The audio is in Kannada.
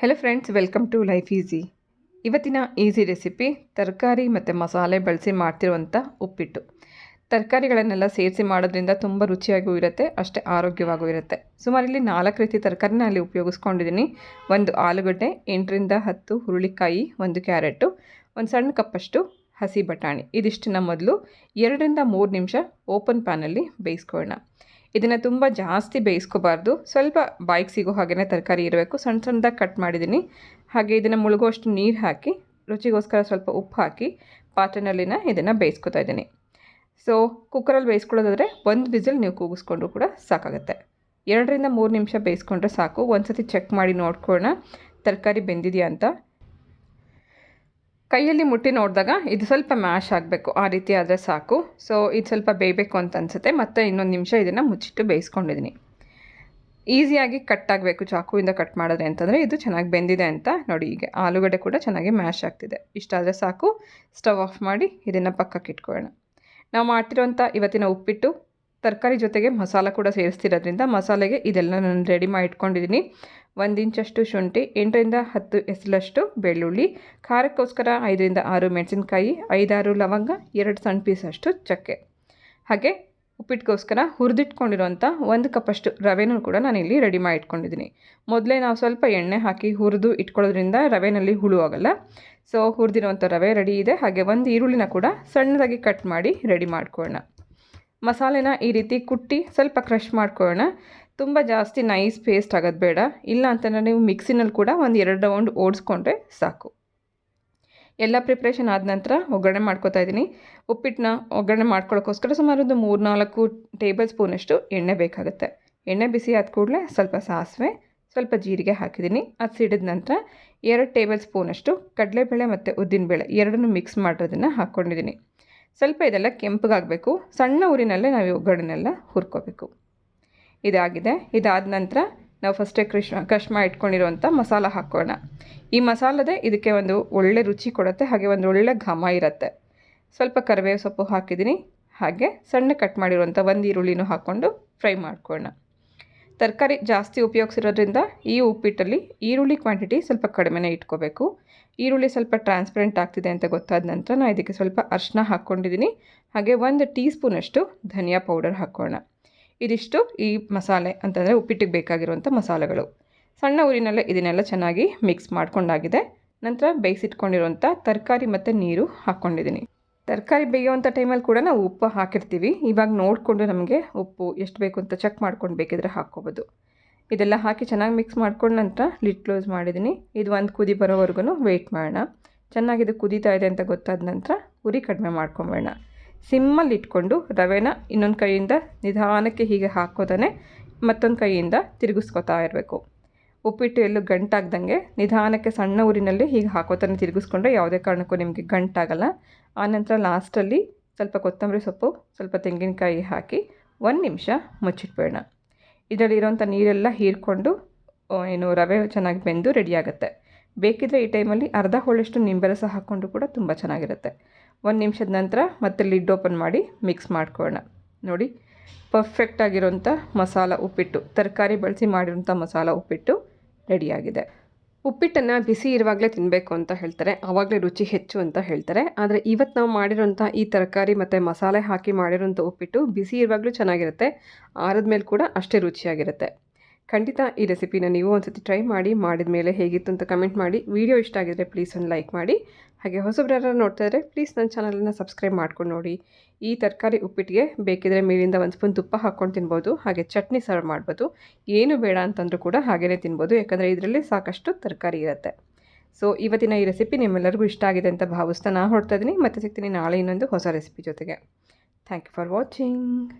Hello friends, welcome to life easy. ಇವತ್ತಿನ ಈಸಿ ರೆಸಿಪಿ ತರಕಾರಿ ಮತ್ತು ಮಸಾಲೆ ಬಳಸಿ ಮಾಡ್ತಿರುವಂಥ ಉಪ್ಪಿಟ್ಟು. ತರಕಾರಿಗಳನ್ನೆಲ್ಲ ಸೇರಿಸಿ ಮಾಡೋದ್ರಿಂದ ತುಂಬ ರುಚಿಯಾಗೂ ಇರುತ್ತೆ, ಅಷ್ಟೇ ಆರೋಗ್ಯವಾಗೂ ಇರುತ್ತೆ. ಸುಮಾರು ಇಲ್ಲಿ 4 ರೀತಿ ತರಕಾರಿನ ಅಲ್ಲಿ ಉಪಯೋಗಿಸ್ಕೊಂಡಿದ್ದೀನಿ. 1 ಆಲೂಗಡ್ಡೆ, 8ರಿಂದ 10 ಹುರುಳಿಕಾಯಿ, 1 ಕ್ಯಾರೆಟು, 1 ಸಣ್ಣ ಕಪ್ಪಷ್ಟು ಹಸಿ ಬಟಾಣಿ. ಇದಿಷ್ಟನ್ನ ಮೊದಲು 2ರಿಂದ 3 ನಿಮಿಷ ಓಪನ್ ಪ್ಯಾನಲ್ಲಿ ಬೇಯಿಸ್ಕೊಳ್ಳೋಣ. ಇದನ್ನು ತುಂಬ ಜಾಸ್ತಿ ಬೇಯಿಸ್ಕೋಬಾರ್ದು, ಸ್ವಲ್ಪ ಬಾಯಿಗೆ ಸಿಗೋ ಹಾಗೆಯೇ ತರಕಾರಿ ಇರಬೇಕು. ಸಣ್ಣ ಸಣ್ಣದಾಗಿ ಕಟ್ ಮಾಡಿದ್ದೀನಿ. ಹಾಗೆ ಇದನ್ನು ಮುಳುಗುವಷ್ಟು ನೀರು ಹಾಕಿ, ರುಚಿಗೋಸ್ಕರ ಸ್ವಲ್ಪ ಉಪ್ಪು ಹಾಕಿ ಪಾತ್ರೆನಲ್ಲಿನ ಇದನ್ನು ಬೇಯಿಸ್ಕೊತಾ ಇದ್ದೀನಿ. ಸೊ ಕುಕ್ಕರಲ್ಲಿ ಬೇಯಿಸ್ಕೊಳ್ಳೋದಾದರೆ 1 ವಿಸಿಲ್ ನೀವು ಕೂಗಿಸ್ಕೊಂಡ್ರು ಕೂಡ ಸಾಕಾಗುತ್ತೆ. 2ರಿಂದ 3 ನಿಮಿಷ ಬೇಯಿಸ್ಕೊಂಡ್ರೆ ಸಾಕು. ಒಂದು ಸತಿ ಚೆಕ್ ಮಾಡಿ ನೋಡ್ಕೊಳ್ಳೋಣ ತರಕಾರಿ ಬೆಂದಿದೆಯಾ ಅಂತ. ಕೈಯಲ್ಲಿ ಮುಟ್ಟಿ ನೋಡಿದಾಗ ಇದು ಸ್ವಲ್ಪ ಮ್ಯಾಶ್ ಆಗಬೇಕು, ಆ ರೀತಿ ಆದರೆ ಸಾಕು. ಸೊ ಇದು ಸ್ವಲ್ಪ ಬೇಯಬೇಕು ಅಂತ ಅನಿಸುತ್ತೆ. ಮತ್ತು ಇನ್ನೊಂದು ನಿಮಿಷ ಇದನ್ನು ಮುಚ್ಚಿಟ್ಟು ಬೇಯಿಸ್ಕೊಂಡಿದ್ದೀನಿ. ಈಸಿಯಾಗಿ ಕಟ್ ಆಗಬೇಕು ಚಾಕುವಿಂದ ಕಟ್ ಮಾಡಿದ್ರೆ ಅಂತಂದರೆ ಇದು ಚೆನ್ನಾಗಿ ಬೆಂದಿದೆ ಅಂತ ನೋಡಿ. ಈಗ ಆಲೂಗಡ್ಡೆ ಕೂಡ ಚೆನ್ನಾಗಿ ಮ್ಯಾಶ್ ಆಗ್ತಿದೆ. ಇಷ್ಟಾದರೆ ಸಾಕು. ಸ್ಟವ್ ಆಫ್ ಮಾಡಿ ಇದನ್ನು ಪಕ್ಕಕ್ಕೆ ಇಟ್ಕೊಳ್ಳೋಣ. ನಾವು ಮಾಡ್ತಿರೋಂಥ ಇವತ್ತಿನ ಉಪ್ಪಿಟ್ಟು ತರಕಾರಿ ಜೊತೆಗೆ ಮಸಾಲ ಕೂಡ ಸೇರಿಸ್ತಿರೋದ್ರಿಂದ ಮಸಾಲೆಗೆ ಇದೆಲ್ಲ ನಾನು ರೆಡಿ ಮಾಡಿ ಇಟ್ಕೊಂಡಿದ್ದೀನಿ. 1 ಇಂಚಷ್ಟು ಶುಂಠಿ, 8ರಿಂದ 10 ಎಸಳಷ್ಟು ಬೆಳ್ಳುಳ್ಳಿ, ಖಾರಕ್ಕೋಸ್ಕರ 5ರಿಂದ 6 ಮೆಣಸಿನ್ಕಾಯಿ, 5-6 ಲವಂಗ, 2 ಸಣ್ಣ ಪೀಸಷ್ಟು ಚಕ್ಕೆ. ಹಾಗೆ ಉಪ್ಪಿಟ್ಟಿಗೋಸ್ಕರ ಹುರಿದಿಟ್ಕೊಂಡಿರೋಂಥ 1 ಕಪ್ಪಷ್ಟು ರವೆನೂ ಕೂಡ ನಾನಿಲ್ಲಿ ರೆಡಿ ಮಾಡಿ ಇಟ್ಕೊಂಡಿದ್ದೀನಿ. ಮೊದಲೇ ನಾವು ಸ್ವಲ್ಪ ಎಣ್ಣೆ ಹಾಕಿ ಹುರಿದು ಇಟ್ಕೊಳ್ಳೋದ್ರಿಂದ ರವೆನಲ್ಲಿ ಹುಳು ಆಗೋಲ್ಲ. ಸೊ ಹುರಿದಿರೋಂಥ ರವೆ ರೆಡಿ ಇದೆ. ಹಾಗೆ 1 ಈರುಳ್ಳಿನ ಕೂಡ ಸಣ್ಣದಾಗಿ ಕಟ್ ಮಾಡಿ ರೆಡಿ ಮಾಡ್ಕೊಳ್ಳೋಣ. ಮಸಾಲೆನ ಈ ರೀತಿ ಕುಟ್ಟಿ ಸ್ವಲ್ಪ ಕ್ರಷ್ ಮಾಡ್ಕೊಳ್ಳೋಣ. ತುಂಬ ಜಾಸ್ತಿ ನೈಸ್ ಪೇಸ್ಟ್ ಆಗೋದು ಬೇಡ. ಇಲ್ಲ ಅಂತಂದರೆ ನೀವು ಮಿಕ್ಸಿನಲ್ಲಿ ಕೂಡ 1-2 ರೌಂಡ್ ಓಡಿಸ್ಕೊಂಡ್ರೆ ಸಾಕು. ಎಲ್ಲ ಪ್ರಿಪ್ರೇಷನ್ ಆದ ನಂತರ ಒಗ್ಗರಣೆ ಮಾಡ್ಕೊತಾ ಇದ್ದೀನಿ. ಉಪ್ಪಿಟ್ಟನ್ನ ಒಗ್ಗರಣೆ ಮಾಡ್ಕೊಳ್ಳೋಕ್ಕೋಸ್ಕರ ಸುಮಾರು ಒಂದು 3-4 ಟೇಬಲ್ ಸ್ಪೂನಷ್ಟು ಎಣ್ಣೆ ಬೇಕಾಗುತ್ತೆ. ಎಣ್ಣೆ ಬಿಸಿ ಆದ ಕೂಡಲೇ ಸ್ವಲ್ಪ ಸಾಸಿವೆ, ಸ್ವಲ್ಪ ಜೀರಿಗೆ ಹಾಕಿದ್ದೀನಿ. ಅದು ಸಿಡಿದ ನಂತರ 2 ಟೇಬಲ್ ಸ್ಪೂನಷ್ಟು ಕಡಲೆಬೇಳೆ ಮತ್ತು ಉದ್ದಿನಬೇಳೆ ಎರಡನ್ನೂ ಮಿಕ್ಸ್ ಮಾಡೋದನ್ನು ಹಾಕ್ಕೊಂಡಿದ್ದೀನಿ. ಸ್ವಲ್ಪ ಇದೆಲ್ಲ ಕೆಂಪಗಾಗಬೇಕು. ಸಣ್ಣ ಊರಿನಲ್ಲೇ ನಾವು ಒಗ್ಗರಣೆಲ್ಲ ಹುರ್ಕೋಬೇಕು. ಇದಾಗಿದೆ. ಇದಾದ ನಂತರ ನಾವು ಫಸ್ಟೇ ಕ್ರಷ್ ಮಾಡಿ ಇಟ್ಕೊಂಡಿರೋಂಥ ಮಸಾಲ ಹಾಕೋಣ. ಈ ಮಸಾಲದೇ ಇದಕ್ಕೆ ಒಂದು ಒಳ್ಳೆ ರುಚಿ ಕೊಡುತ್ತೆ, ಹಾಗೆ ಒಂದು ಒಳ್ಳೆ ಘಮ ಇರುತ್ತೆ. ಸ್ವಲ್ಪ ಕರಿಬೇವು ಸೊಪ್ಪು ಹಾಕಿದ್ದೀನಿ. ಹಾಗೆ ಸಣ್ಣ ಕಟ್ ಮಾಡಿರುವಂಥ 1 ಈರುಳ್ಳಿನೂ ಹಾಕ್ಕೊಂಡು ಫ್ರೈ ಮಾಡ್ಕೊಳ್ಳೋಣ. ತರಕಾರಿ ಜಾಸ್ತಿ ಉಪಯೋಗಿಸಿರೋದ್ರಿಂದ ಈ ಉಪ್ಪಿಟ್ಟಲ್ಲಿ ಈರುಳ್ಳಿ ಕ್ವಾಂಟಿಟಿ ಸ್ವಲ್ಪ ಕಡಿಮೆನೇ ಇಟ್ಕೋಬೇಕು. ಈರುಳ್ಳಿ ಸ್ವಲ್ಪ ಟ್ರಾನ್ಸ್ಪರೆಂಟ್ ಆಗ್ತಿದೆ ಅಂತ ಗೊತ್ತಾದ ನಂತರ ನಾನು ಇದಕ್ಕೆ ಸ್ವಲ್ಪ ಅರಿಶಿನ ಹಾಕ್ಕೊಂಡಿದ್ದೀನಿ. ಹಾಗೆ 1 ಟೀ ಸ್ಪೂನಷ್ಟು ಧನಿಯಾ ಪೌಡರ್ ಹಾಕೋಣ. ಇದಿಷ್ಟು ಈ ಮಸಾಲೆ ಅಂತಂದರೆ ಉಪ್ಪಿಟ್ಟಿಗೆ ಬೇಕಾಗಿರುವಂಥ ಮಸಾಲೆಗಳು. ಸಣ್ಣ ಊರಿನಲ್ಲೇ ಇದನ್ನೆಲ್ಲ ಚೆನ್ನಾಗಿ ಮಿಕ್ಸ್ ಮಾಡ್ಕೊಂಡಾಗಿದೆ. ನಂತರ ಬೇಯಿಸಿಟ್ಕೊಂಡಿರುವಂಥ ತರಕಾರಿ ಮತ್ತು ನೀರು ಹಾಕ್ಕೊಂಡಿದ್ದೀನಿ. ತರಕಾರಿ ಬೇಯುವಂಥ ಟೈಮಲ್ಲಿ ಕೂಡ ನಾವು ಉಪ್ಪು ಹಾಕಿರ್ತೀವಿ. ಇವಾಗ ನೋಡಿಕೊಂಡು ನಮಗೆ ಉಪ್ಪು ಎಷ್ಟು ಬೇಕು ಅಂತ ಚೆಕ್ ಮಾಡ್ಕೊಂಡು ಬೇಕಿದ್ರೆ ಹಾಕ್ಕೋಬೋದು. ಇದೆಲ್ಲ ಹಾಕಿ ಚೆನ್ನಾಗಿ ಮಿಕ್ಸ್ ಮಾಡ್ಕೊಂಡ ನಂತರ ಲಿಡ್ ಕ್ಲೋಸ್ ಮಾಡಿದ್ದೀನಿ. ಇದು 1 ಕುದಿ ಬರೋವರೆಗೂ ವೆಯ್ಟ್ ಮಾಡೋಣ. ಚೆನ್ನಾಗಿದು ಕುದೀತಾ ಇದೆ ಅಂತ ಗೊತ್ತಾದ ನಂತರ ಉರಿ ಕಡಿಮೆ ಮಾಡ್ಕೊಂಬೇಡ. ಸಿಮ್ಮಲ್ಲಿ ಇಟ್ಕೊಂಡು ರವೆನ ಇನ್ನೊಂದು ಕೈಯಿಂದ ನಿಧಾನಕ್ಕೆ ಹೀಗೆ ಹಾಕೋತಾನೆ ಮತ್ತೊಂದು ಕೈಯಿಂದ ತಿರುಗಿಸ್ಕೊತಾ ಇರಬೇಕು. ಉಪ್ಪಿಟ್ಟು ಎಲ್ಲೂ ಗಂಟಾಗ್ದಂಗೆ ನಿಧಾನಕ್ಕೆ ಸಣ್ಣ ಊರಿನಲ್ಲಿ ಹೀಗೆ ಹಾಕೋತಾನೆ ತಿರುಗಿಸ್ಕೊಂಡ್ರೆ ಯಾವುದೇ ಕಾರಣಕ್ಕೂ ನಿಮಗೆ ಗಂಟಾಗಲ್ಲ. ಆನಂತರ ಲಾಸ್ಟಲ್ಲಿ ಸ್ವಲ್ಪ ಕೊತ್ತಂಬರಿ ಸೊಪ್ಪು, ಸ್ವಲ್ಪ ತೆಂಗಿನಕಾಯಿ ಹಾಕಿ 1 ನಿಮಿಷ ಮುಚ್ಚಿಟ್ಬೇಡ. ಇದರಲ್ಲಿರೋಂಥ ನೀರೆಲ್ಲ ಹೀರ್ಕೊಂಡು ರವೆ ಚೆನ್ನಾಗಿ ಬೆಂದು ರೆಡಿಯಾಗುತ್ತೆ. ಬೇಕಿದ್ರೆ ಈ ಟೈಮಲ್ಲಿ ಅರ್ಧ ಹೋಳಷ್ಟು ನಿಂಬೆ ರಸ ಹಾಕ್ಕೊಂಡು ಕೂಡ ತುಂಬ ಚೆನ್ನಾಗಿರುತ್ತೆ. 1 ನಿಮಿಷದ ನಂತರ ಮತ್ತೆ ಲಿಡ್ ಓಪನ್ ಮಾಡಿ ಮಿಕ್ಸ್ ಮಾಡ್ಕೊಳ್ಳೋಣ. ನೋಡಿ, ಪರ್ಫೆಕ್ಟಾಗಿರೋಂಥ ಮಸಾಲ ಉಪ್ಪಿಟ್ಟು, ತರಕಾರಿ ಬಳಸಿ ಮಾಡಿರೋಂಥ ಮಸಾಲ ಉಪ್ಪಿಟ್ಟು ರೆಡಿಯಾಗಿದೆ. ಉಪ್ಪಿಟ್ಟನ್ನು ಬಿಸಿ ಇರುವಾಗಲೇ ತಿನ್ನಬೇಕು ಅಂತ ಹೇಳ್ತಾರೆ, ಆವಾಗಲೇ ರುಚಿ ಹೆಚ್ಚು ಅಂತ ಹೇಳ್ತಾರೆ. ಆದರೆ ಇವತ್ತು ನಾವು ಮಾಡಿರೋಂಥ ಈ ತರಕಾರಿ ಮತ್ತು ಮಸಾಲೆ ಹಾಕಿ ಮಾಡಿರೋಂಥ ಉಪ್ಪಿಟ್ಟು ಬಿಸಿ ಇರುವಾಗಲೂ ಚೆನ್ನಾಗಿರುತ್ತೆ, ಆರಿದ ಮೇಲೆ ಕೂಡ ಅಷ್ಟೇ ರುಚಿಯಾಗಿರುತ್ತೆ. ಖಂಡಿತ ಈ ರೆಸಿಪಿನ ನೀವು ಒಂದ್ಸತಿ ಟ್ರೈ ಮಾಡಿ, ಮಾಡಿದ ಮೇಲೆ ಹೇಗಿತ್ತು ಅಂತ ಕಮೆಂಟ್ ಮಾಡಿ. ವಿಡಿಯೋ ಇಷ್ಟ ಆಗಿದ್ರೆ ಪ್ಲೀಸ್ ಒಂದು ಲೈಕ್ ಮಾಡಿ. ಹಾಗೆ ಹೊಸಬ್ರು ಯಾರು ನೋಡ್ತಾ ಇದ್ದರೆ ಪ್ಲೀಸ್ ನನ್ನ ಚಾನಲನ್ನು ಸಬ್ಸ್ಕ್ರೈಬ್ ಮಾಡ್ಕೊಂಡು ನೋಡಿ. ಈ ತರಕಾರಿ ಉಪ್ಪಿಟ್ಟಿಗೆ ಬೇಕಿದ್ರೆ ಮೇಲಿಂದ 1 ಸ್ಪೂನ್ ತುಪ್ಪ ಹಾಕ್ಕೊಂಡು ತಿನ್ಬೋದು. ಹಾಗೆ ಚಟ್ನಿ ಸರ್ವ್ ಮಾಡ್ಬೋದು. ಏನು ಬೇಡ ಅಂತಂದರೂ ಕೂಡ ಹಾಗೇ ತಿನ್ಬೋದು, ಯಾಕಂದರೆ ಇದರಲ್ಲಿ ಸಾಕಷ್ಟು ತರಕಾರಿ ಇರುತ್ತೆ. ಸೊ ಇವತ್ತಿನ ಈ ರೆಸಿಪಿ ನಿಮ್ಮೆಲ್ಲರಿಗೂ ಇಷ್ಟ ಆಗಿದೆ ಅಂತ ಭಾವಿಸ್ತಾ ನಾನು ಹೊರಡ್ತಾ ಇದ್ದೀನಿ. ಮತ್ತೆ ಸಿಗ್ತೀನಿ ನಾಳೆ ಇನ್ನೊಂದು ಹೊಸ ರೆಸಿಪಿ ಜೊತೆಗೆ. Thank you for watching.